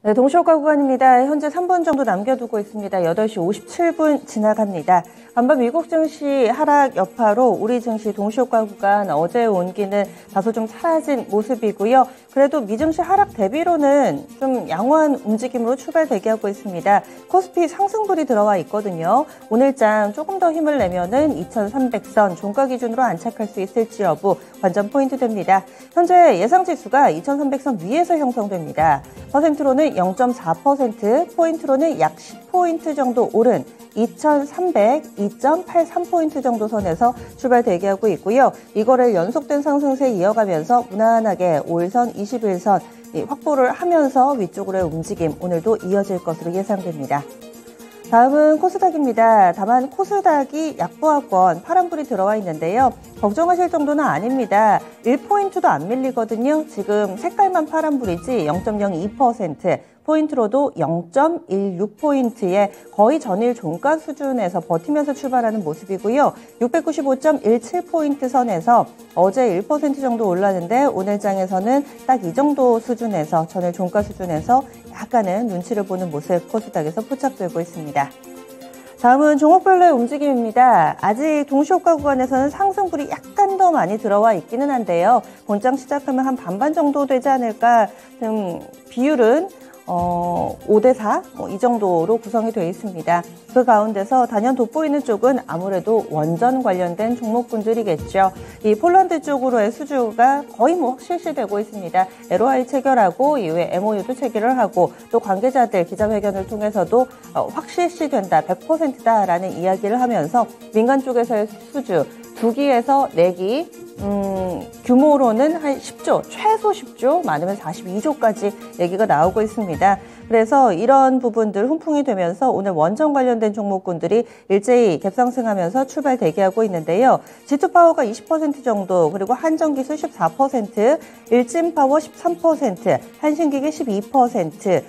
네, 동시효과 구간입니다. 현재 3분 정도 남겨두고 있습니다. 8시 57분 지나갑니다. 반면 미국 증시 하락 여파로 우리 증시 동시효과 구간 어제의 온기는 다소 좀 사라진 모습이고요. 그래도 미증시 하락 대비로는 좀 양호한 움직임으로 출발 대기하고 있습니다. 코스피 상승불이 들어와 있거든요. 오늘장 조금 더 힘을 내면은 2300선 종가 기준으로 안착할 수 있을지 여부 관전 포인트 됩니다. 현재 예상 지수가 2300선 위에서 형성됩니다. 퍼센트로는 0.4%, 포인트로는 약 10포인트 정도 오른 2300, 2.83포인트 정도 선에서 출발 대기하고 있고요. 이거를 연속된 상승세 이어가면서 무난하게 5일선, 21선 확보를 하면서 위쪽으로의 움직임 오늘도 이어질 것으로 예상됩니다. 다음은 코스닥입니다. 다만 코스닥이 약보합권 파란불이 들어와 있는데요. 걱정하실 정도는 아닙니다. 1포인트도 안 밀리거든요. 지금 색깔만 파란불이지 0.02%, 포인트로도 0.16포인트의 거의 전일 종가 수준에서 버티면서 출발하는 모습이고요. 695.17포인트 선에서 어제 1% 정도 올랐는데 오늘장에서는 딱 이 정도 수준에서 전일 종가 수준에서 약간은 눈치를 보는 모습 코스닥에서 포착되고 있습니다. 다음은 종목별로의 움직임입니다. 아직 동시효과 구간에서는 상승불이 약간 더 많이 들어와 있기는 한데요. 본장 시작하면 한 반반 정도 되지 않을까. 비율은 5대4 이 정도로 구성이 되어 있습니다. 그 가운데서 단연 돋보이는 쪽은 아무래도 원전 관련된 종목군들이겠죠. 이 폴란드 쪽으로의 수주가 거의 실시되고 있습니다. LOI 체결하고 이후에 MOU도 체결을 하고 또 관계자들 기자회견을 통해서도 확실시된다, 100%다라는 이야기를 하면서 민간 쪽에서의 수주 2기에서 4기 규모로는 한 10조, 최소 10조, 많으면 42조까지 얘기가 나오고 있습니다. 그래서 이런 부분들 훈풍이 되면서 오늘 원전 관련된 종목군들이 일제히 갭상승하면서 출발 대기하고 있는데요. G2파워가 20% 정도, 그리고 한전기술 14%, 일진파워 13%, 한신기계 12%,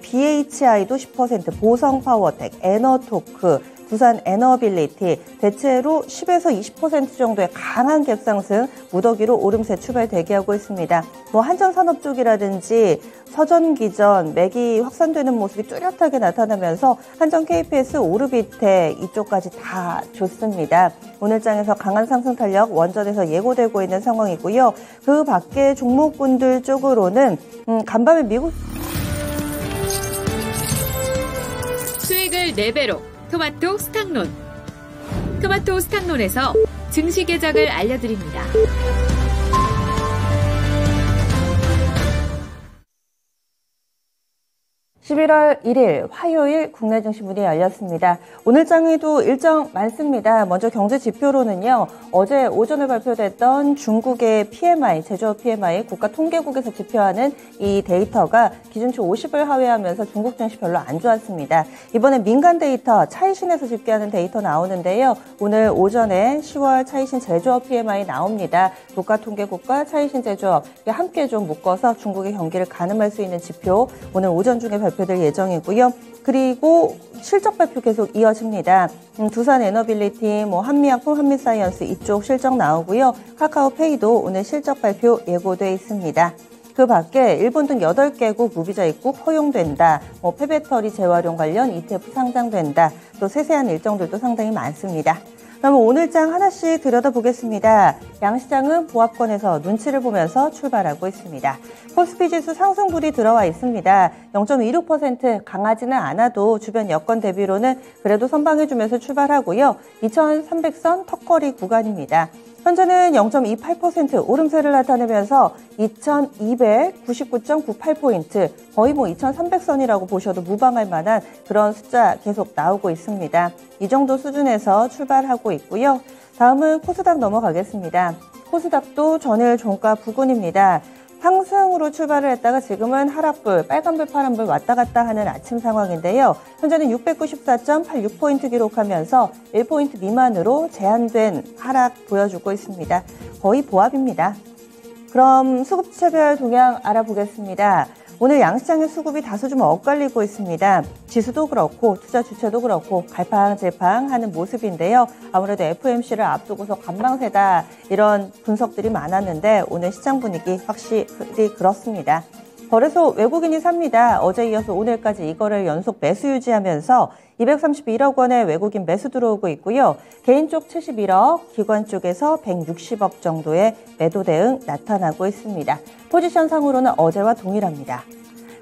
BHI도 10%, 보성파워텍, 에너토크, 두산 에너빌리티 대체로 10에서 20% 정도의 강한 갭상승 무더기로 오름세 출발 대기하고 있습니다. 한전산업 쪽이라든지 서전기전, 맥이 확산되는 모습이 뚜렷하게 나타나면서 한전 KPS, 오르비테 이쪽까지 다 좋습니다. 오늘장에서 강한 상승 탄력 원전에서 예고되고 있는 상황이고요. 그 밖에 종목군들 쪽으로는 간밤에 미국 수익을 4배로 토마토 스탁론. 토마토 스탁론에서 증시 계작을 알려드립니다. 11월 1일 화요일 국내 증시 문이 열렸습니다. 오늘 장에도 일정 많습니다. 먼저 경제 지표로는요. 어제 오전에 발표됐던 중국의 PMI, 제조업 PMI 국가통계국에서 지표하는 이 데이터가 기준치 50을 하회하면서 중국 증시 별로 안 좋았습니다. 이번에 민간 데이터 차이신에서 집계하는 데이터 나오는데요. 오늘 오전에 10월 차이신 제조업 PMI 나옵니다. 국가통계국과 차이신 제조업 함께 좀 묶어서 중국의 경기를 가늠할 수 있는 지표 오늘 오전 중에 발표될 예정이고요. 그리고 실적 발표 계속 이어집니다. 두산 에너빌리티, 한미약품, 한미사이언스 이쪽 실적 나오고요. 카카오페이도 오늘 실적 발표 예고돼 있습니다. 그 밖에 일본 등 8개국 무비자 입국 허용된다. 폐배터리 재활용 관련 ETF 상장된다. 또 세세한 일정들도 상당히 많습니다. 그럼 오늘장 하나씩 들여다보겠습니다. 양시장은 보합권에서 눈치를 보면서 출발하고 있습니다. 코스피 지수 상승불이 들어와 있습니다. 0.26% 강하지는 않아도 주변 여건 대비로는 그래도 선방해주면서 출발하고요. 2300선 턱걸이 구간입니다. 현재는 0.28% 오름세를 나타내면서 2299.98포인트, 거의 2300선이라고 보셔도 무방할 만한 그런 숫자 계속 나오고 있습니다. 이 정도 수준에서 출발하고 있고요. 다음은 코스닥 넘어가겠습니다. 코스닥도 전일 종가 부근입니다. 상승으로 출발을 했다가 지금은 하락불, 빨간불, 파란불 왔다 갔다 하는 아침 상황인데요. 현재는 694.86포인트 기록하면서 1포인트 미만으로 제한된 하락 보여주고 있습니다. 거의 보합입니다. 그럼 수급차별 동향 알아보겠습니다. 오늘 양시장의 수급이 다소 좀 엇갈리고 있습니다. 지수도 그렇고 투자 주체도 그렇고 갈팡질팡하는 모습인데요. 아무래도 FOMC를 앞두고서 관망세다 이런 분석들이 많았는데 오늘 시장 분위기 확실히 그렇습니다. 거래소 외국인이 삽니다. 어제 이어서 오늘까지 이거를 연속 매수 유지하면서 231억 원의 외국인 매수 들어오고 있고요. 개인 쪽 71억, 기관 쪽에서 160억 정도의 매도 대응 나타나고 있습니다. 포지션 상으로는 어제와 동일합니다.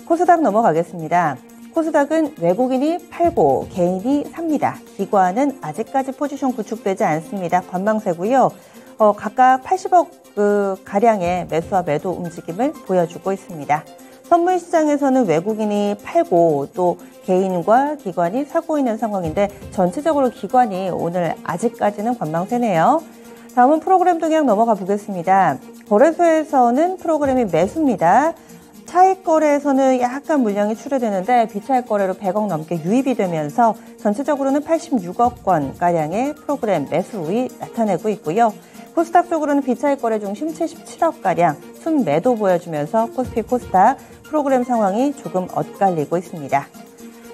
코스닥 넘어가겠습니다. 코스닥은 외국인이 팔고 개인이 삽니다. 기관은 아직까지 포지션 구축되지 않습니다. 관망세고요. 각각 80억 가량의 매수와 매도 움직임을 보여주고 있습니다. 선물 시장에서는 외국인이 팔고 또 개인과 기관이 사고 있는 상황인데 전체적으로 기관이 오늘 아직까지는 관망세네요. 다음은 프로그램 동향 넘어가 보겠습니다. 거래소에서는 프로그램이 매수입니다. 차익 거래에서는 약간 물량이 출회되는데 비차익 거래로 100억 넘게 유입이 되면서 전체적으로는 86억 원가량의 프로그램 매수이 나타내고 있고요. 코스닥 쪽으로는 비차익 거래 중심 77억가량 순매도 보여주면서 코스피 코스닥 프로그램 상황이 조금 엇갈리고 있습니다.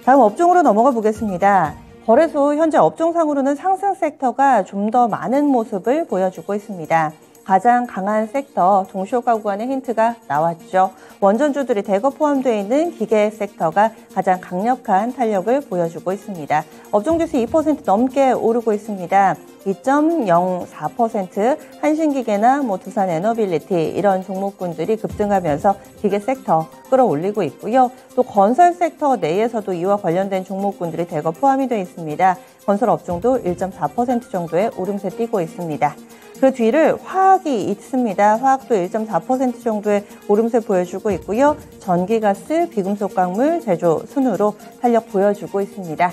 다음 업종으로 넘어가 보겠습니다. 거래소 현재 업종상으로는 상승 섹터가 좀 더 많은 모습을 보여주고 있습니다. 가장 강한 섹터 동시효과 구간의 힌트가 나왔죠. 원전주들이 대거 포함되어 있는 기계 섹터가 가장 강력한 탄력을 보여주고 있습니다. 업종지수 2% 넘게 오르고 있습니다. 2.04% 한신기계나 두산 에너빌리티 이런 종목군들이 급등하면서 기계 섹터 끌어올리고 있고요. 또 건설 섹터 내에서도 이와 관련된 종목군들이 대거 포함이 되어 있습니다. 건설 업종도 1.4% 정도의 오름세 띄고 있습니다. 그 뒤를 화학이 있습니다. 화학도 1.4% 정도의 오름세 보여주고 있고요. 전기가스, 비금속 광물, 제조 순으로 탄력 보여주고 있습니다.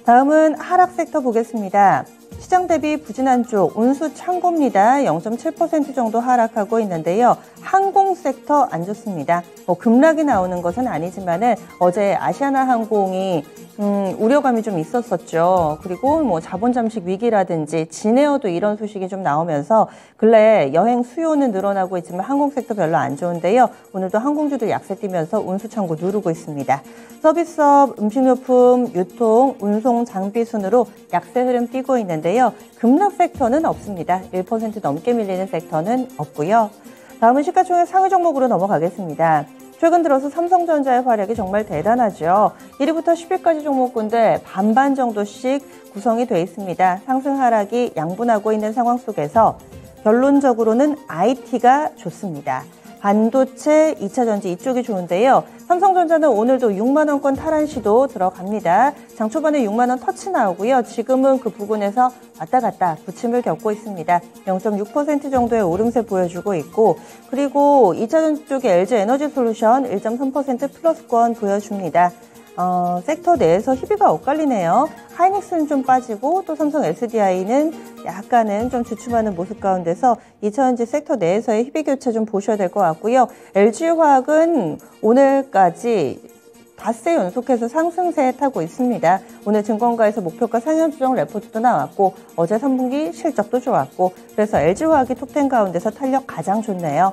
다음은 하락 섹터 보겠습니다. 시장 대비 부진한 쪽 운수 창고입니다. 0.7% 정도 하락하고 있는데요. 항공 섹터 안 좋습니다. 급락이 나오는 것은 아니지만은 어제 아시아나항공이 우려감이 좀 있었었죠. 그리고 자본 잠식 위기라든지 진에어도 이런 소식이 좀 나오면서 근래 여행 수요는 늘어나고 있지만 항공 섹터 별로 안 좋은데요. 오늘도 항공주들 약세 띄면서 운수 창고 누르고 있습니다. 서비스업, 음식료품, 유통, 운송, 장비 순으로 약세 흐름 띄고 있는데요. 급락 섹터는 없습니다. 1% 넘게 밀리는 섹터는 없고요. 다음은 시가총액 상위 종목으로 넘어가겠습니다. 최근 들어서 삼성전자의 활약이 정말 대단하죠. 1위부터 10위까지 종목군들 반반 정도씩 구성이 돼 있습니다. 상승 하락이 양분하고 있는 상황 속에서 결론적으로는 IT가 좋습니다. 반도체, 2차전지 이쪽이 좋은데요. 삼성전자는 오늘도 6만 원권 탈환 시도 들어갑니다. 장 초반에 6만 원 터치 나오고요. 지금은 그 부분에서 왔다 갔다 부침을 겪고 있습니다. 0.6% 정도의 오름세 보여주고 있고 그리고 2차전지 쪽에 LG에너지솔루션 1.3% 플러스권 보여줍니다. 섹터 내에서 희비가 엇갈리네요. 하이닉스는 좀 빠지고 또 삼성 SDI는 약간은 좀 주춤하는 모습 가운데서 2차전지 섹터 내에서의 희비 교체 좀 보셔야 될 것 같고요. LG화학은 오늘까지 닷새 연속해서 상승세 타고 있습니다. 오늘 증권가에서 목표가 상향 조정 레포트도 나왔고 어제 3분기 실적도 좋았고 그래서 LG화학이 톱10 가운데서 탄력 가장 좋네요.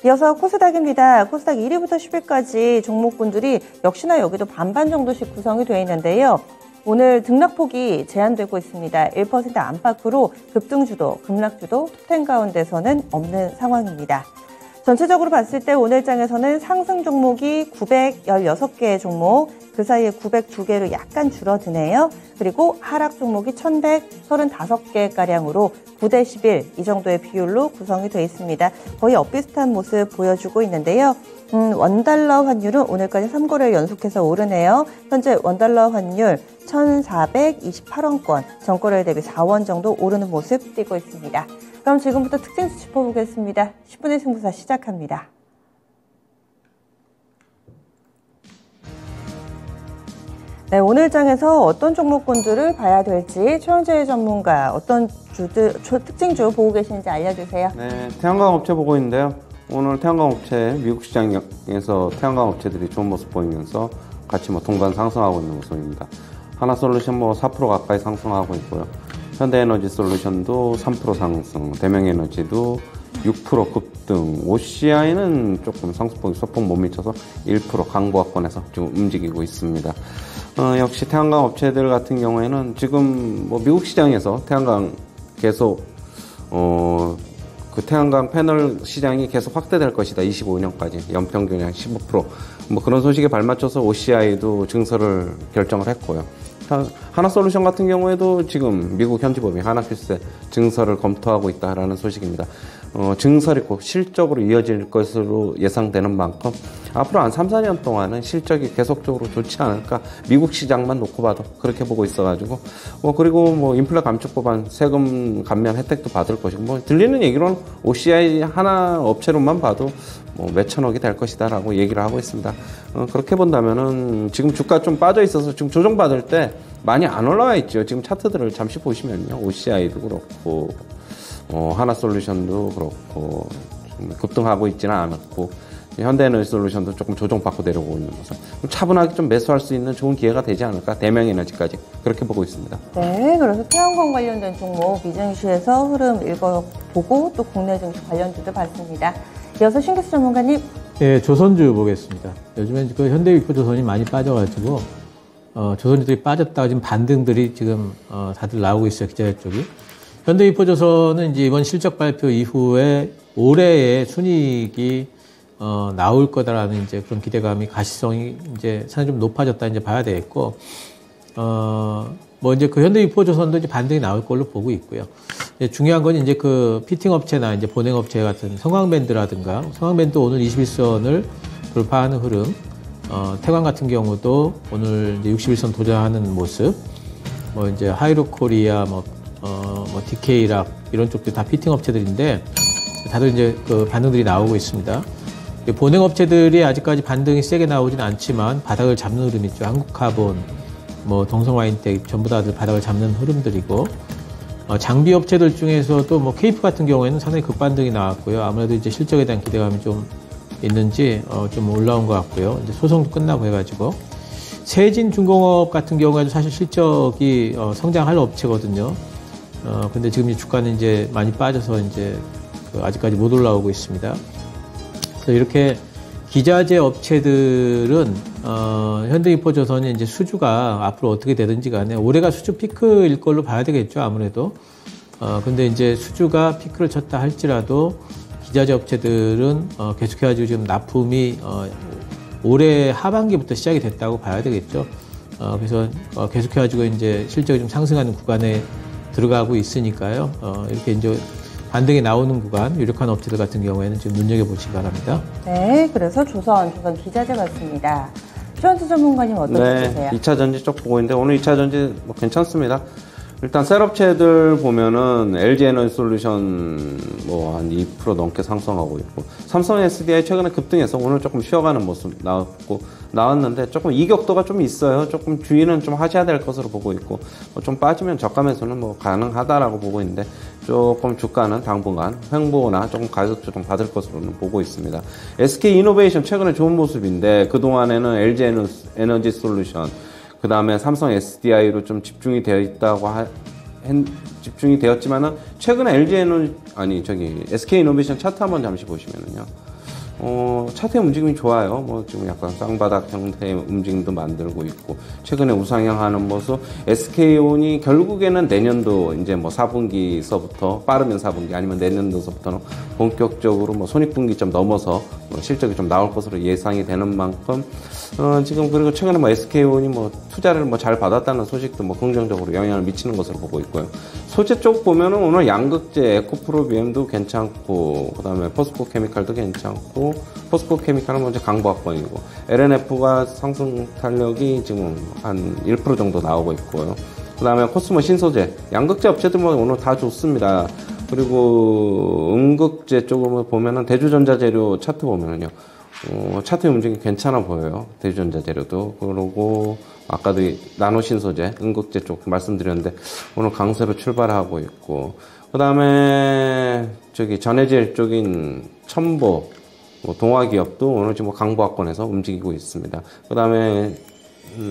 이어서 코스닥입니다. 코스닥 1위부터 10위까지 종목군들이 역시나 여기도 반반 정도씩 구성이 되어 있는데요. 오늘 등락폭이 제한되고 있습니다. 1% 안팎으로 급등주도, 급락주도 톱10 가운데서는 없는 상황입니다. 전체적으로 봤을 때 오늘 장에서는 상승 종목이 916개의 종목, 그 사이에 902개로 약간 줄어드네요. 그리고 하락 종목이 1135개가량으로 9대 11 이 정도의 비율로 구성이 되어 있습니다. 거의 엇비슷한 모습 보여주고 있는데요. 원달러 환율은 오늘까지 3거래 연속해서 오르네요. 현재 원달러 환율 1,428원권, 전거래 대비 4원 정도 오르는 모습 띄고 있습니다. 그럼 지금부터 특징주 짚어보겠습니다. 10분의 승부사 시작합니다. 네, 오늘 장에서 어떤 종목군들을 봐야 될지 최원재 전문가 어떤 특징주 보고 계시는지 알려주세요. 네, 태양광 업체 보고 있는데요. 오늘 태양광 업체 미국 시장에서 태양광 업체들이 좋은 모습 보이면서 같이 동반 상승하고 있는 모습입니다. 하나솔루션 4% 가까이 상승하고 있고요. 현대에너지솔루션도 3% 상승, 대명에너지도 6% 급등, OCI는 조금 상승폭이 소폭 못 미쳐서 1% 강보합권에서 지금 움직이고 있습니다. 역시 태양광 업체들 같은 경우에는 지금 미국 시장에서 태양광 계속 그 그 태양광 패널 시장이 계속 확대될 것이다. 25년까지 연평균 약 15%. 뭐 그런 소식에 발맞춰서 OCI도 증설을 결정을 했고요. 하나솔루션 같은 경우에도 지금 미국 현지법인 하나큐스에 증설을 검토하고 있다라는 소식입니다. 증설이 꼭 실적으로 이어질 것으로 예상되는 만큼 앞으로 한 3, 4년 동안은 실적이 계속적으로 좋지 않을까. 미국 시장만 놓고 봐도 그렇게 보고 있어가지고 그리고 뭐 인플레 감축 법안 세금 감면 혜택도 받을 것이고 뭐 들리는 얘기로는 OCI 하나 업체로만 봐도 뭐 몇천억이 될 것이다라고 얘기를 하고 있습니다. 그렇게 본다면은 지금 주가 좀 빠져 있어서 지금 조정받을 때 많이 안 올라와 있죠. 지금 차트들을 잠시 보시면요. OCI도 그렇고 하나솔루션도 그렇고 좀 급등하고 있지는 않았고 현대에너지솔루션도 조금 조정받고 내려오고 있는 모습. 차분하게 좀 매수할 수 있는 좋은 기회가 되지 않을까. 대명에너지까지 그렇게 보고 있습니다. 네, 그래서 태양광 관련된 종목 미증시에서 흐름 읽어보고 또 국내 증시 관련주도 봤습니다. 이어서 신규수 전문가님. 예, 조선주 보겠습니다. 요즘엔 그 현대위포조선이 많이 빠져가지고 조선주들이 빠졌다가 지금 반등들이 지금 다들 나오고 있어요. 기자재 쪽이. 현대위포조선은 이제 이번 실적 발표 이후에 올해의 순이익이 나올 거다라는 이제 그런 기대감이 가시성이 이제 상당히 좀 높아졌다 이제 봐야 되겠고, 뭐 이제 그 현대위포조선도 이제 반등이 나올 걸로 보고 있고요. 중요한 건 이제 그 피팅 업체나 이제 보냉 업체 같은 성황밴드라든가, 성황밴드 오늘 21선을 돌파하는 흐름, 태광 같은 경우도 오늘 이제 61선 도전하는 모습, 뭐 이제 하이로코리아, 뭐 DK락 이런 쪽도 다 피팅 업체들인데 다들 이제 그 반등들이 나오고 있습니다. 보냉 업체들이 아직까지 반등이 세게 나오진 않지만 바닥을 잡는 흐름이 있죠. 한국카본, 뭐 동성와인텍 전부 다들 바닥을 잡는 흐름들이고, 장비 업체들 중에서도 뭐 케이프 같은 경우에는 상당히 급반등이 나왔고요. 아무래도 이제 실적에 대한 기대감이 좀 있는지 좀 올라온 것 같고요. 이제 소송도 끝나고 해가지고 세진중공업 같은 경우에도 사실 실적이 성장할 업체거든요. 근데 지금 이 주가는 이제 많이 빠져서 이제 아직까지 못 올라오고 있습니다. 그래서 이렇게 기자재 업체들은 현대인포조선이 이제 수주가 앞으로 어떻게 되든지 간에 올해가 수주 피크일 걸로 봐야 되겠죠, 아무래도. 근데 이제 수주가 피크를 쳤다 할지라도 기자재 업체들은 계속해가지고 지금 납품이 올해 하반기부터 시작이 됐다고 봐야 되겠죠. 그래서 계속해가지고 이제 실적이 좀 상승하는 구간에 들어가고 있으니까요. 이렇게 이제 반등이 나오는 구간, 유력한 업체들 같은 경우에는 지금 눈여겨보시기 바랍니다. 네, 그래서 조선 기자재 봤습니다. 최원수 전문가님 어떻게 보세요? 2차 전지 쪽 보고 있는데 오늘 2차 전지 뭐 괜찮습니다. 일단 셀업체들 보면은 LG에너지솔루션 뭐 한 2% 넘게 상승하고 있고, 삼성 SDI 최근에 급등해서 오늘 조금 쉬어가는 모습 나왔는데 조금 이격도가 좀 있어요. 조금 주의는 좀 하셔야 될 것으로 보고 있고, 좀 빠지면 저가 매수는 뭐 가능하다라고 보고 있는데 조금 주가는 당분간 횡보나 조금 가격 조정 받을 것으로는 보고 있습니다. SK이노베이션 최근에 좋은 모습인데 그동안에는 LG에너지솔루션 그 다음에 삼성 SDI로 좀 집중이 되어 있다고 집중이 되었지만은 최근에 SK이노베이션 차트 한번 잠시 보시면은요. 차트의 움직임이 좋아요. 뭐 지금 약간 쌍바닥 형태의 움직임도 만들고 있고, 최근에 우상향하는 모습. SK온이 결국에는 내년도 이제 뭐 4분기서부터, 빠르면 4분기 아니면 내년도서부터는 본격적으로 뭐 손익분기점 넘어서 뭐 실적이 좀 나올 것으로 예상이 되는 만큼, 지금 그리고 최근에 뭐 SK온이 뭐 투자를 뭐 잘 받았다는 소식도 뭐 긍정적으로 영향을 미치는 것으로 보고 있고요. 소재 쪽 보면은 오늘 양극재, 에코프로비엠도 괜찮고, 그 다음에 포스코 케미칼도 괜찮고, 포스코 케미칼은 먼저 강보학번이고, LNF가 상승 탄력이 지금 한 1% 정도 나오고 있고요. 그 다음에 코스모 신소재, 양극재 업체들만 오늘 다 좋습니다. 그리고 음극재 쪽을 보면은 대주전자재료 차트 보면은요, 차트의 움직임이 괜찮아 보여요. 대주전자재료도. 그리고 아까도 나노 신소재, 음극재 쪽 말씀드렸는데 오늘 강세로 출발하고 있고, 그 다음에 전해질 쪽인 첨보, 동화기업도 오늘 지금 강보학권에서 움직이고 있습니다. 그 다음에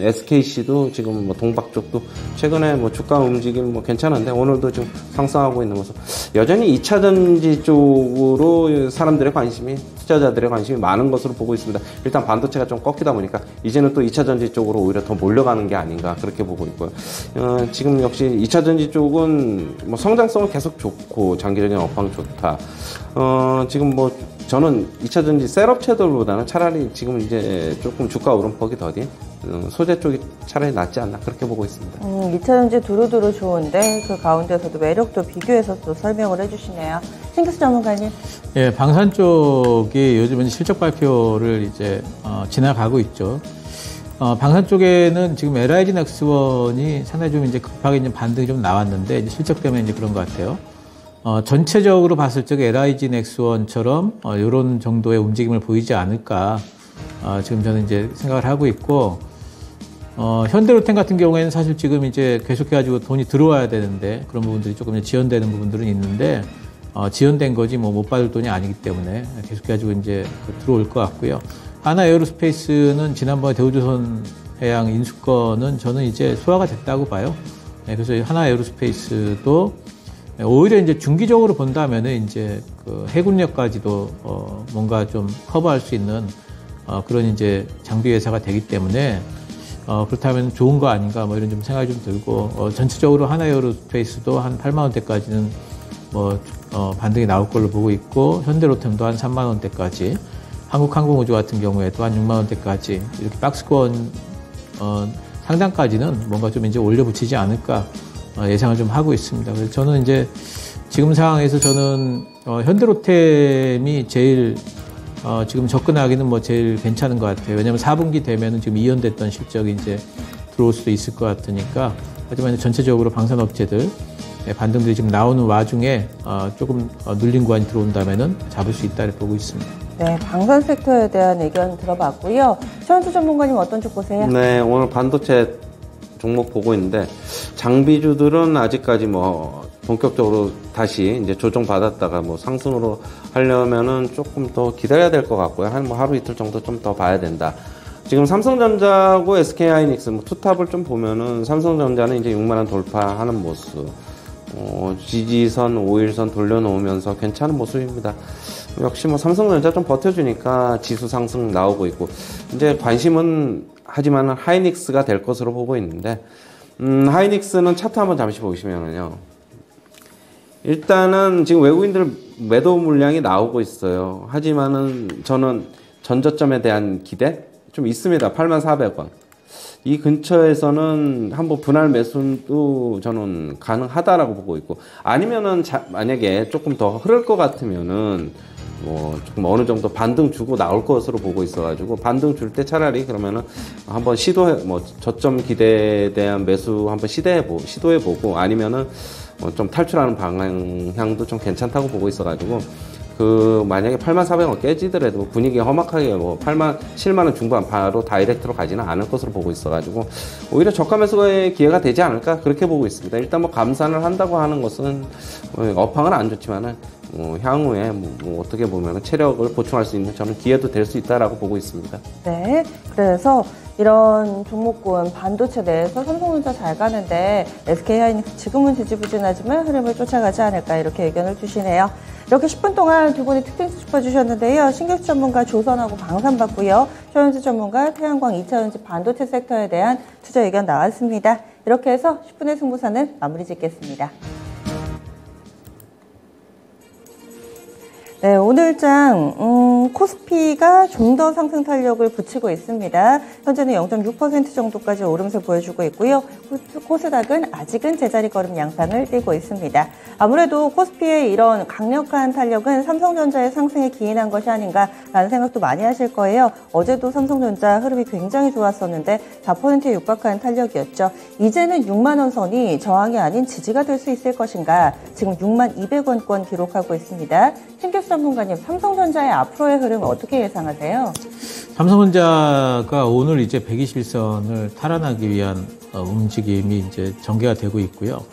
SKC도 지금 뭐 동박 쪽도 최근에 뭐 주가 움직임 뭐 괜찮은데 오늘도 지금 상승하고 있는 모습. 여전히 2차 전지 쪽으로 사람들의 관심이, 투자자들의 관심이 많은 것으로 보고 있습니다. 일단 반도체가 좀 꺾이다 보니까 이제는 또 2차 전지 쪽으로 오히려 더 몰려가는 게 아닌가 그렇게 보고 있고요. 지금 역시 2차 전지 쪽은 뭐 성장성은 계속 좋고 장기적인 업황 좋다. 지금 뭐 저는 2차 전지 셀업체들보다는 차라리 지금 이제 조금 주가 오름폭이 더딘 소재 쪽이 차라리 낫지 않나 그렇게 보고 있습니다. 2차 전지 두루두루 좋은데 그 가운데서도 매력도 비교해서 또 설명을 해주시네요. 신기수 전문가님. 예, 방산 쪽이 요즘은 실적 발표를 이제 지나가고 있죠. 방산 쪽에는 지금 LIG 넥스원이 상당히 좀 이제 급하게 이제 반등이 좀 나왔는데 이제 실적 때문에 이제 그런 것 같아요. 전체적으로 봤을 적 LIG 넥스원처럼 이런 정도의 움직임을 보이지 않을까 지금 저는 이제 생각을 하고 있고, 현대로템 같은 경우에는 사실 지금 이제 계속해가지고 돈이 들어와야 되는데 그런 부분들이 조금 이제 지연되는 부분들은 있는데 지연된 거지 뭐 못 받을 돈이 아니기 때문에 계속해가지고 이제 들어올 것 같고요. 하나 에어로스페이스는 지난번에 대우조선 해양 인수권은 저는 이제 소화가 됐다고 봐요. 그래서 하나 에어로스페이스도 오히려 이제 중기적으로 본다면은 이제 그 해군력까지도 뭔가 좀 커버할 수 있는 그런 이제 장비 회사가 되기 때문에 그렇다면 좋은 거 아닌가 뭐 이런 좀 생각이 좀 들고 전체적으로 하나 에어로스페이스도 한 8만 원대까지는 뭐 반등이 나올 걸로 보고 있고, 현대로템도 한 3만 원대까지, 한국항공우주 같은 경우에도 한 6만 원대까지 이렇게 박스권 상단까지는 뭔가 좀 이제 올려붙이지 않을까 예상을 좀 하고 있습니다. 그래서 저는 이제 지금 상황에서 저는 현대로템이 제일 지금 접근하기는 뭐 제일 괜찮은 것 같아요. 왜냐하면 4분기 되면은 지금 이연됐던 실적이 이제 들어올 수도 있을 것 같으니까. 하지만 전체적으로 방산업체들 반등들이 지금 나오는 와중에 조금 눌린 구간이 들어온다면은 잡을 수 있다고 보고 있습니다. 네, 방산 섹터에 대한 의견 들어봤고요. 최원수 전문가님 어떤 쪽 보세요? 네, 오늘 반도체 종목 보고 있는데 장비주들은 아직까지 뭐 본격적으로 다시 이제 조정받았다가 뭐 상승으로 하려면은 조금 더 기다려야 될 것 같고요. 한 뭐 하루 이틀 정도 좀 더 봐야 된다. 지금 삼성전자하고 SK하이닉스 뭐 투탑을 좀 보면은 삼성전자는 이제 6만 원 돌파하는 모습, 지지선, 5일선 돌려놓으면서 괜찮은 모습입니다. 역시 뭐 삼성전자 좀 버텨주니까 지수 상승 나오고 있고, 이제 관심은 하지만은 하이닉스가 될 것으로 보고 있는데, 하이닉스는 차트 한번 잠시 보시면은요. 일단은 지금 외국인들 매도 물량이 나오고 있어요. 하지만은 저는 전저점에 대한 기대 좀 있습니다. 84,400원. 이 근처에서는 한번 분할 매수도 저는 가능하다라고 보고 있고, 아니면은 만약에 조금 더 흐를 것 같으면은 뭐 조금 어느 정도 반등 주고 나올 것으로 보고 있어가지고, 반등 줄 때 차라리 그러면은 한번 뭐 저점 기대에 대한 매수 한번 시도해보고, 아니면은 좀 탈출하는 방향도 좀 괜찮다고 보고 있어가지고, 만약에 84,400원 깨지더라도 분위기가 험악하게 뭐 7만원 중반 바로 다이렉트로 가지는 않을 것으로 보고 있어가지고, 오히려 저가 매수의 기회가 되지 않을까 그렇게 보고 있습니다. 일단 뭐 감산을 한다고 하는 것은 업황은 안 좋지만은 향후에 뭐 어떻게 보면 체력을 보충할 수 있는 저는 기회도 될 수 있다라고 보고 있습니다. 네, 그래서 이런 종목군 반도체 내에서 삼성전자 잘 가는데 SK하이닉스 지금은 지지부진하지만 흐름을 쫓아가지 않을까 이렇게 의견을 주시네요. 이렇게 10분 동안 두 분이 특징 짚어주셨는데요. 신규 전문가 조선하고 방산 받고요. 최원수 전문가 태양광 2차전지 반도체 섹터에 대한 투자 의견 나왔습니다. 이렇게 해서 10분의 승부사는 마무리 짓겠습니다. 네, 오늘장 코스피가 좀 더 상승 탄력을 붙이고 있습니다. 현재는 0.6% 정도까지 오름세 보여주고 있고요. 코스닥은 아직은 제자리 걸음 양상을 띠고 있습니다. 아무래도 코스피의 이런 강력한 탄력은 삼성전자의 상승에 기인한 것이 아닌가라는 생각도 많이 하실 거예요. 어제도 삼성전자 흐름이 굉장히 좋았었는데 4%에 육박한 탄력이었죠. 이제는 6만 원 선이 저항이 아닌 지지가 될 수 있을 것인가. 지금 6만 200원권 기록하고 있습니다. 신규 전문가님, 삼성전자의 앞으로의 흐름 어떻게 예상하세요? 삼성전자가 오늘 이제 121선을 탈환하기 위한 움직임이 이제 전개가 되고 있고요.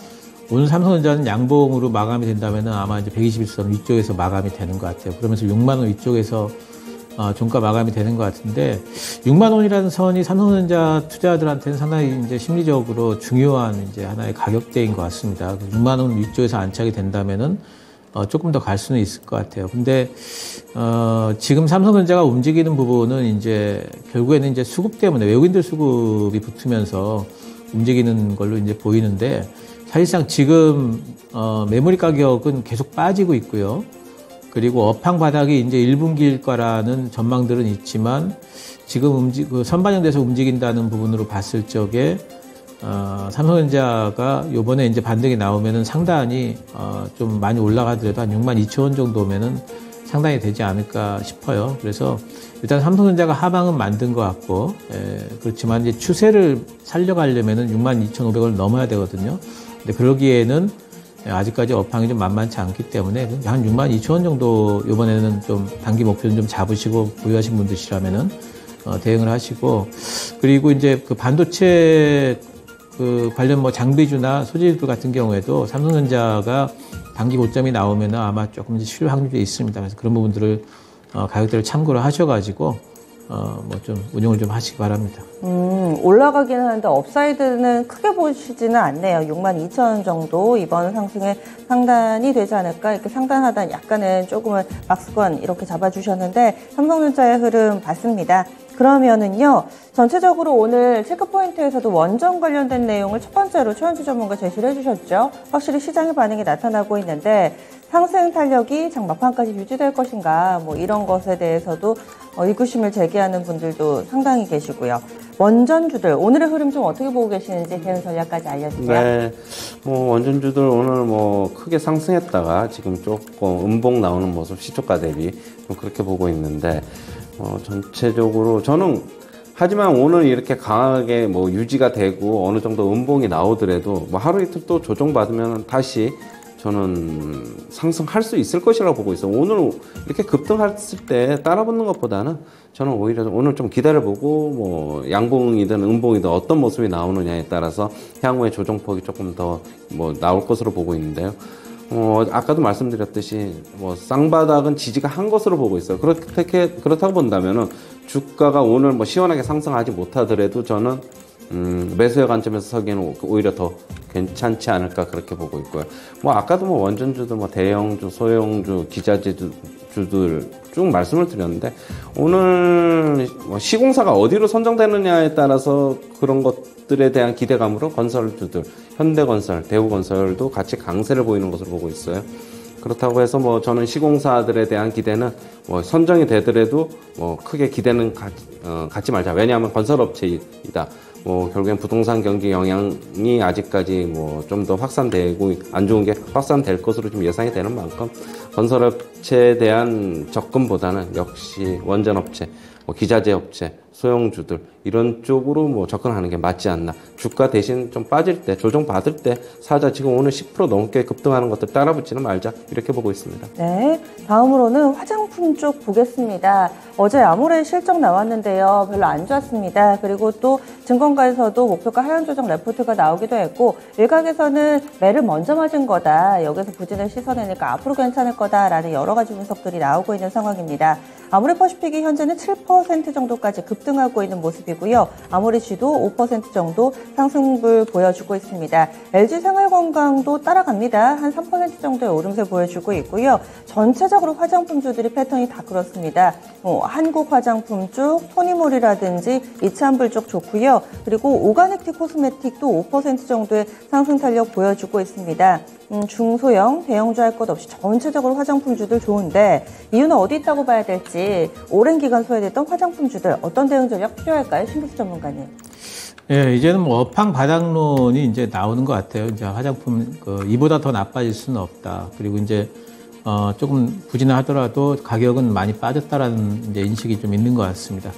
오늘 삼성전자는 양봉으로 마감이 된다면 아마 이제 121선 위쪽에서 마감이 되는 것 같아요. 그러면서 6만 원 위쪽에서 종가 마감이 되는 것 같은데 6만 원이라는 선이 삼성전자 투자자들한테는 상당히 이제 심리적으로 중요한 이제 하나의 가격대인 것 같습니다. 6만 원 위쪽에서 안착이 된다면은 조금 더 갈 수는 있을 것 같아요. 근데 지금 삼성전자가 움직이는 부분은 이제 결국에는 이제 수급 때문에 외국인들 수급이 붙으면서 움직이는 걸로 이제 보이는데 사실상 지금 메모리 가격은 계속 빠지고 있고요. 그리고 업황 바닥이 이제 1분기일 거라는 전망들은 있지만 지금 선반영돼서 움직인다는 부분으로 봤을 적에 삼성전자가 요번에 이제 반등이 나오면은 상단이 좀 많이 올라가더라도 한 62,000원 정도면은 상당히 되지 않을까 싶어요. 그래서 일단 삼성전자가 하방은 만든 것 같고, 그렇지만 이제 추세를 살려가려면은 62,500원을 넘어야 되거든요. 근데 그러기에는 아직까지 업황이 좀 만만치 않기 때문에 한 62,000원 정도 이번에는 좀 단기 목표는 좀 잡으시고 보유하신 분들이라면은 대응을 하시고, 그리고 이제 그 반도체 그 관련 뭐 장비주나 소재들 같은 경우에도 삼성전자가 단기 고점이 나오면은 아마 조금 실효 확률이 있습니다. 그래서 그런 부분들을 가격대를 참고를 하셔가지고 뭐 좀 운용을 좀 하시기 바랍니다. 올라가긴 하는데 업사이드는 크게 보시지는 않네요. 62,000원 정도 이번 상승에 상단이 되지 않을까, 이렇게 상단하단 약간은 조금은 박스권 이렇게 잡아주셨는데 삼성전자의 흐름 봤습니다. 그러면은요, 전체적으로 오늘 체크포인트에서도 원전 관련된 내용을 첫 번째로 최현주 전문가 제시를 해주셨죠. 확실히 시장의 반응이 나타나고 있는데 상승 탄력이 장 막판까지 유지될 것인가, 뭐 이런 것에 대해서도 의구심을 제기하는 분들도 상당히 계시고요. 원전주들 오늘의 흐름 좀 어떻게 보고 계시는지 대응 전략까지 알려주세요. 네, 뭐 원전주들 오늘 뭐 크게 상승했다가 지금 조금 음봉 나오는 모습, 시초가 대비 좀 그렇게 보고 있는데 전체적으로 저는, 하지만 오늘 이렇게 강하게 뭐 유지가 되고 어느 정도 음봉이 나오더라도 뭐 하루 이틀 또 조정받으면 다시 저는 상승할 수 있을 것이라고 보고 있어요. 오늘 이렇게 급등했을 때 따라붙는 것보다는 저는 오히려 오늘 좀 기다려보고 뭐 양봉이든 음봉이든 어떤 모습이 나오느냐에 따라서 향후에 조정폭이 조금 더 뭐 나올 것으로 보고 있는데요. 아까도 말씀드렸듯이 뭐 쌍바닥은 지지가 한 것으로 보고 있어요. 그렇다고 본다면은 주가가 오늘 뭐 시원하게 상승하지 못하더라도 저는 매수의 관점에서 서기에는 오히려 더 괜찮지 않을까 그렇게 보고 있고요. 뭐 아까도 뭐 원전주도 뭐 대형주, 소형주, 기자재주들 쭉 말씀을 드렸는데 오늘 뭐 시공사가 어디로 선정되느냐에 따라서 그런 것들에 대한 기대감으로 건설주들, 현대건설, 대우건설도 같이 강세를 보이는 것으로 보고 있어요. 그렇다고 해서 뭐 저는 시공사들에 대한 기대는 뭐 선정이 되더라도 뭐 크게 기대는 갖지 말자. 왜냐하면 건설업체이다. 뭐 결국엔 부동산 경기 영향이 아직까지 뭐 좀 더 확산되고 안 좋은 게 확산될 것으로 좀 예상이 되는 만큼 건설업체에 대한 접근보다는 역시 원전업체, 뭐 기자재업체, 소형주들 이런 쪽으로 뭐 접근하는 게 맞지 않나. 주가 대신 좀 빠질 때, 조정 받을 때 사자. 지금 오늘 10% 넘게 급등하는 것들 따라붙지는 말자, 이렇게 보고 있습니다. 네, 다음으로는 화장품 쪽 보겠습니다. 어제 아모레 실적 나왔는데요, 별로 안 좋았습니다. 그리고 또 증권가에서도 목표가 하향 조정 레포트가 나오기도 했고, 일각에서는 매를 먼저 맞은 거다, 여기서 부진을 씻어내니까 앞으로 괜찮을 거다라는 여러 가지 분석들이 나오고 있는 상황입니다. 아모레퍼시픽이 현재는 7% 정도까지 급등하고 있는 모습이고요. 아모레쥐도 5% 정도 상승을 보여주고 있습니다. LG생활건강도 따라갑니다. 한 3% 정도의 오름세 보여주고 있고요. 전체적으로 화장품주들이 패턴이 다 그렇습니다. 한국 화장품 쪽, 토니몰이라든지 이찬불 쪽 좋고요. 그리고 오가닉티 코스메틱도 5% 정도의 상승 탄력 보여주고 있습니다. 중소형, 대형주 할 것 없이 전체적으로 화장품주들 좋은데 이유는 어디 있다고 봐야 될지, 오랜 기간 소외됐던 화장품주들 어떤 대응 전략 필요할까요? 신부수 전문가님. 예, 이제는 뭐 업황 바닥론이 이제 나오는 것 같아요. 이제 화장품 이보다 더 나빠질 수는 없다. 그리고 이제 조금 부진하더라도 가격은 많이 빠졌다라는 이제 인식이 좀 있는 것 같습니다.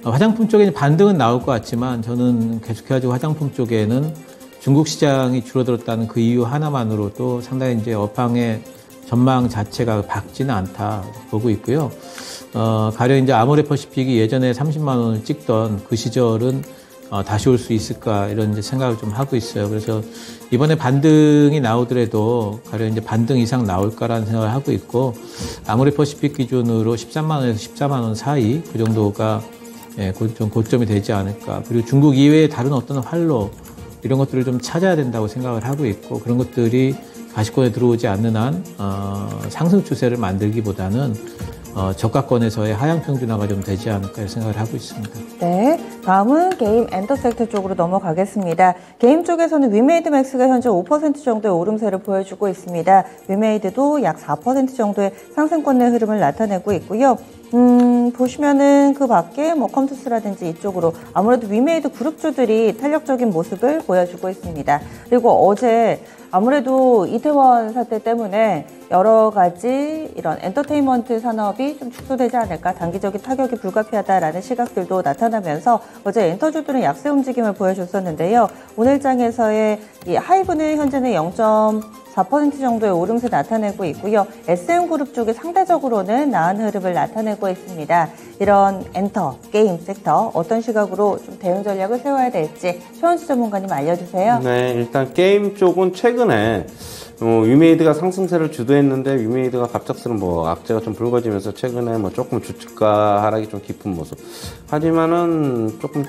화장품 쪽에 반등은 나올 것 같지만 저는 계속해가지고 화장품 쪽에는 중국 시장이 줄어들었다는 그 이유 하나만으로도 상당히 이제 업황의 전망 자체가 밝지는 않다 보고 있고요. 가령 이제 아모레퍼시픽이 예전에 30만 원을 찍던 그 시절은 다시 올 수 있을까 이런 이제 생각을 좀 하고 있어요. 그래서 이번에 반등이 나오더라도 가령 이제 반등 이상 나올까라는 생각을 하고 있고 아모레 퍼시픽 기준으로 13만 원에서 14만 원 사이 그 정도가 좀 고점이 되지 않을까. 그리고 중국 이외의 다른 어떤 활로 이런 것들을 좀 찾아야 된다고 생각을 하고 있고 그런 것들이 가시권에 들어오지 않는 한 상승 추세를 만들기보다는 저가권에서의 하향 평준화가 좀 되지 않을까 생각을 하고 있습니다. 네, 다음은 게임 엔터 섹터 쪽으로 넘어가겠습니다. 게임 쪽에서는 위메이드 맥스가 현재 5% 정도의 오름세를 보여주고 있습니다. 위메이드도 약 4% 정도의 상승권의 흐름을 나타내고 있고요. 보시면은 그 밖에 뭐 컴투스라든지 이쪽으로 아무래도 위메이드 그룹주들이 탄력적인 모습을 보여주고 있습니다. 그리고 어제 아무래도 이태원 사태 때문에 여러 가지 이런 엔터테인먼트 산업이 좀 축소되지 않을까, 단기적인 타격이 불가피하다라는 시각들도 나타나면서 어제 엔터주들은 약세 움직임을 보여줬었는데요. 오늘 장에서의 이 하이브는 현재는 0.4% 정도의 오름세 나타내고 있고요. SM그룹 쪽이 상대적으로는 나은 흐름을 나타내고 있습니다. 이런 엔터, 게임 섹터 어떤 시각으로 좀 대응 전략을 세워야 될지 최원수 전문가님 알려주세요. 네, 일단 게임 쪽은 최근에 위메이드가 상승세를 주도했는데 위메이드가 갑작스런 악재가 좀 불거지면서 최근에 조금 주가 하락이 좀 깊은 모습. 하지만은 조금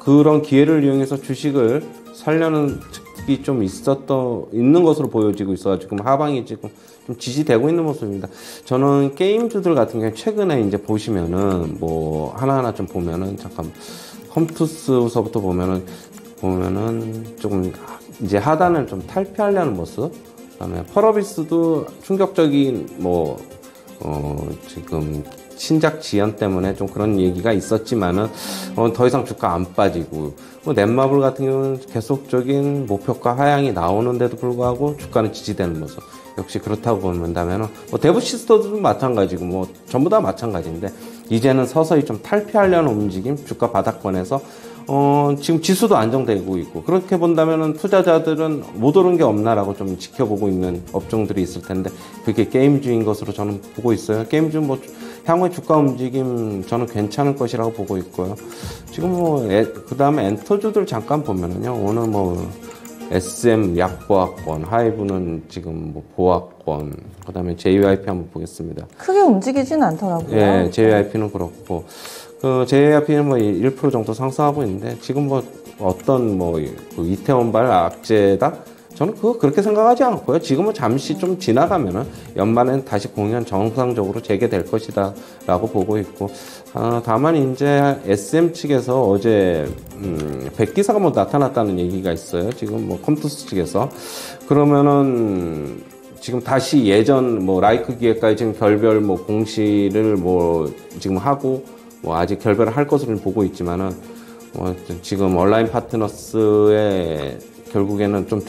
그런 기회를 이용해서 주식을 살려는 특이 좀 있는 것으로 보여지고 있어가지고 하방이 지금 좀 지지되고 있는 모습입니다. 저는 게임주들 같은 경우 최근에 이제 보시면은 하나하나 좀 보면은 잠깐 컴투스서부터 보면은 조금 이제 하단을 좀 탈피하려는 모습. 그다음에 펄어비스도 충격적인 지금 신작 지연 때문에 좀 그런 얘기가 있었지만은 더 이상 주가 안 빠지고 넷마블 같은 경우는 계속적인 목표가 하향이 나오는데도 불구하고 주가는 지지되는 모습. 역시 그렇다고 본다면은 데브시스터도 마찬가지고 전부 다 마찬가지인데 이제는 서서히 좀 탈피하려는 움직임, 주가 바닥권에서 지금 지수도 안정되고 있고 그렇게 본다면은 투자자들은 못 오른 게 없나라고 좀 지켜보고 있는 업종들이 있을 텐데 그게 게임주인 것으로 저는 보고 있어요. 게임주 향후의 주가 움직임 저는 괜찮을 것이라고 보고 있고요. 지금 그 다음에 엔터주들 잠깐 보면은요. 오늘 SM 약보합권, 하이브는 지금 보합권, 그 다음에 JYP 한번 보겠습니다. 크게 움직이진 않더라고요. 예, JYP는 그렇고, JYP는 1% 정도 상승하고 있는데, 지금 어떤 그 이태원발 악재다? 저는 그렇게 생각하지 않고요. 지금은 잠시 좀 지나가면은 연말엔 다시 공연 정상적으로 재개될 것이다 라고 보고 있고, 다만 이제 SM 측에서 어제, 백기사가 나타났다는 얘기가 있어요. 지금 컴투스 측에서. 그러면은, 지금 다시 예전 라이크 기획까지 지금 결별 공시를 지금 하고, 아직 결별을 할 것으로 보고 있지만은, 지금 온라인 파트너스의 결국에는 좀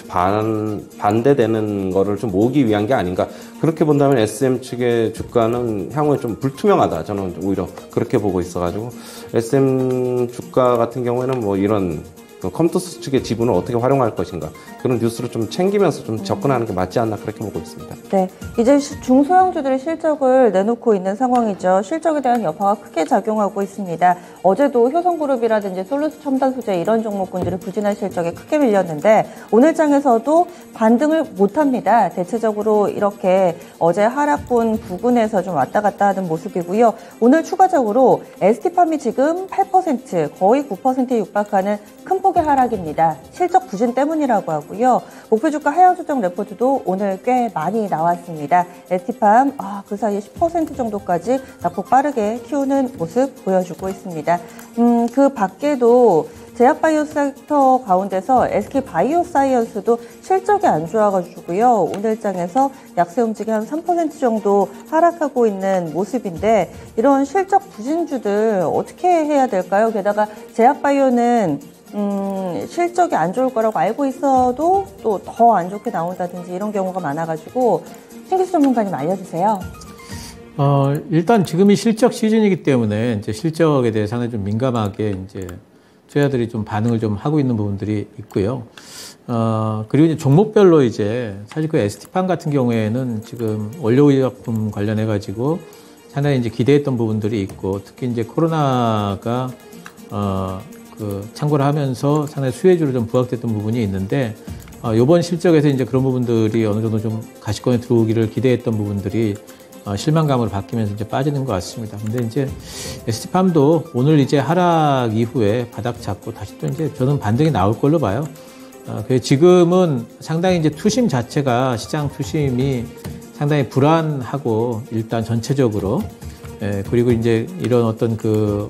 반대되는 거를 좀 모으기 위한 게 아닌가. 그렇게 본다면 SM 측의 주가는 향후에 좀 불투명하다. 저는 오히려 그렇게 보고 있어가지고 SM 주가 같은 경우에는 이런 컴투스 측의 지분을 어떻게 활용할 것인가 그런 뉴스를 좀 챙기면서 좀 접근하는 게 맞지 않나 그렇게 보고 있습니다. 네, 이제 중소형주들이 실적을 내놓고 있는 상황이죠. 실적에 대한 여파가 크게 작용하고 있습니다. 어제도 효성그룹이라든지 솔루스 첨단소재 이런 종목군들이 부진한 실적에 크게 밀렸는데 오늘 장에서도 반등을 못합니다. 대체적으로 이렇게 어제 하락분 부근에서 좀 왔다 갔다 하는 모습이고요. 오늘 추가적으로 ST팜이 지금 8% 거의 9%에 육박하는 큰 폭의 하락입니다. 실적 부진 때문이라고 하고요. 목표주가 하향 조정 레포트도 오늘 꽤 많이 나왔습니다. ST팜 그 사이에 10% 정도까지 낙폭 빠르게 키우는 모습 보여주고 있습니다. 그 밖에도 제약바이오 섹터 가운데서 SK바이오사이언스도 실적이 안 좋아가지고요. 오늘 장에서 약세 움직임 한 3% 정도 하락하고 있는 모습인데 이런 실적 부진주들 어떻게 해야 될까요? 게다가 제약바이오는 실적이 안 좋을 거라고 알고 있어도 또 더 안 좋게 나온다든지 이런 경우가 많아가지고 신기수 전문가님 알려주세요. 일단 지금이 실적 시즌이기 때문에 이제 실적에 대해 상당히 좀 민감하게 이제 투자자들이 좀 반응을 좀 하고 있는 부분들이 있고요. 그리고 이제 종목별로 이제 사실 그 ST팜 같은 경우에는 지금 원료의약품 관련해가지고 상당히 이제 기대했던 부분들이 있고 특히 이제 코로나가 참고를 하면서 상당히 수혜주로 좀 부각됐던 부분이 있는데, 이번 실적에서 이제 그런 부분들이 어느 정도 좀 가시권에 들어오기를 기대했던 부분들이 실망감으로 바뀌면서 이제 빠지는 것 같습니다. 근데 이제 ST팜도 오늘 이제 하락 이후에 바닥 잡고 다시 또 이제 저는 반등이 나올 걸로 봐요. 지금은 상당히 이제 투심 자체가 시장 투심이 상당히 불안하고 일단 전체적으로 그리고 이제 이런 어떤 그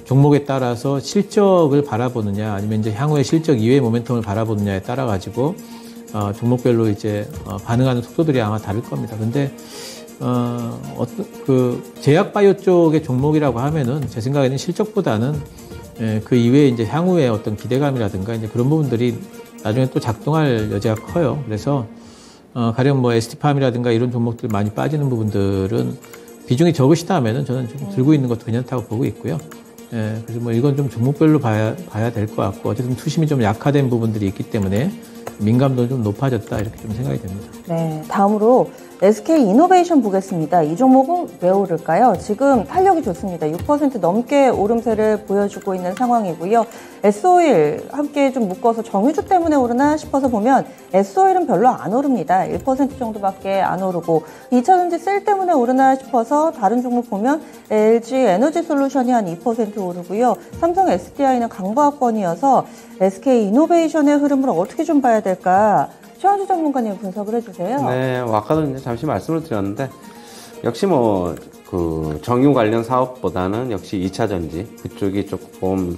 종목에 따라서 실적을 바라보느냐 아니면 이제 향후의 실적 이외의 모멘텀을 바라보느냐에 따라 가지고 종목별로 이제 반응하는 속도들이 아마 다를 겁니다. 근데 어떤 그 제약 바이오 쪽의 종목이라고 하면은 제 생각에는 실적보다는 그 이외에 이제 향후의 어떤 기대감이라든가 이제 그런 부분들이 나중에 또 작동할 여지가 커요. 그래서 가령 뭐 ST팜이라든가 이런 종목들 많이 빠지는 부분들은 비중이 적으시다면은 저는 좀 들고 있는 것도 괜찮다고 보고 있고요. 그래서 뭐 이건 좀 종목별로 봐야 될 것 같고 어쨌든 투심이 좀 약화된 부분들이 있기 때문에 민감도는 좀 높아졌다 이렇게 좀 생각이 됩니다. 네, 다음으로 SK 이노베이션 보겠습니다. 이 종목은 왜 오를까요? 지금 탄력이 좋습니다. 6% 넘게 오름세를 보여주고 있는 상황이고요. S오일 함께 좀 묶어서 정유주 때문에 오르나 싶어서 보면 S오일은 별로 안 오릅니다. 1% 정도밖에 안 오르고 2차전지 셀 때문에 오르나 싶어서 다른 종목 보면 LG 에너지 솔루션이 한 2% 오르고요. 삼성 SDI는 강보합권이어서 SK 이노베이션의 흐름을 어떻게 좀 봐야 될까? 최원주 전문가님 분석을 해주세요. 네, 아까도 이제 잠시 말씀을 드렸는데 역시 뭐 그 정유 관련 사업보다는 역시 2차 전지 그쪽이 조금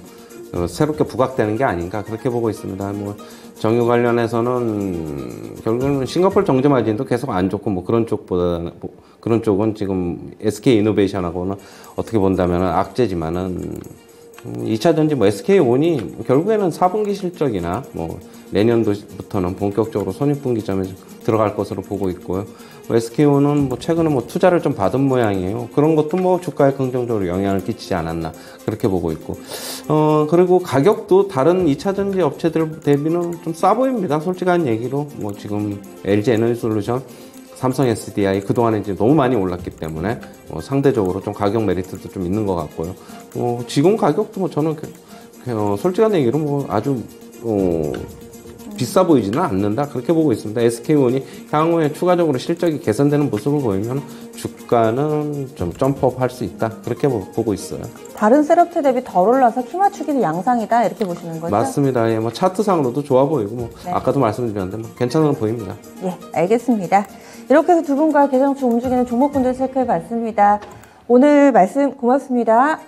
새롭게 부각되는 게 아닌가 그렇게 보고 있습니다. 뭐 정유 관련해서는 결국은 싱가포르 정제 마진도 계속 안 좋고 뭐 그런 쪽보다는 그런 쪽은 지금 SK 이노베이션하고는 어떻게 본다면은 악재지만은 2차 전지 뭐 SK온이 결국에는 4분기 실적이나 뭐 내년도부터는 본격적으로 손익분기점에 들어갈 것으로 보고 있고요. SK온은 뭐 최근에 뭐 투자를 좀 받은 모양이에요. 그런 것도 뭐 주가에 긍정적으로 영향을 끼치지 않았나 그렇게 보고 있고, 그리고 가격도 다른 2차 전지 업체들 대비는 좀 싸 보입니다. 솔직한 얘기로 뭐 지금 LG 에너지 솔루션, 삼성 SDI 그동안에 이제 너무 많이 올랐기 때문에 상대적으로 좀 가격 메리트도 좀 있는 것 같고요. 지금 가격도 뭐 저는 솔직한 얘기로 뭐 아주 비싸 보이지는 않는다 그렇게 보고 있습니다. SK온이 향후에 추가적으로 실적이 개선되는 모습을 보이면 주가는 좀 점프업 할 수 있다 그렇게 보고 있어요. 다른 셋업체 대비 덜 올라서 키 맞추기도 양상이다 이렇게 보시는 거죠? 맞습니다. 예, 뭐 차트상으로도 좋아 보이고 뭐 네. 아까도 말씀드렸는데 뭐 괜찮아 보입니다. 예, 알겠습니다. 이렇게 해서 두 분과 계정주 움직이는 종목분들 체크해봤습니다. 오늘 말씀 고맙습니다.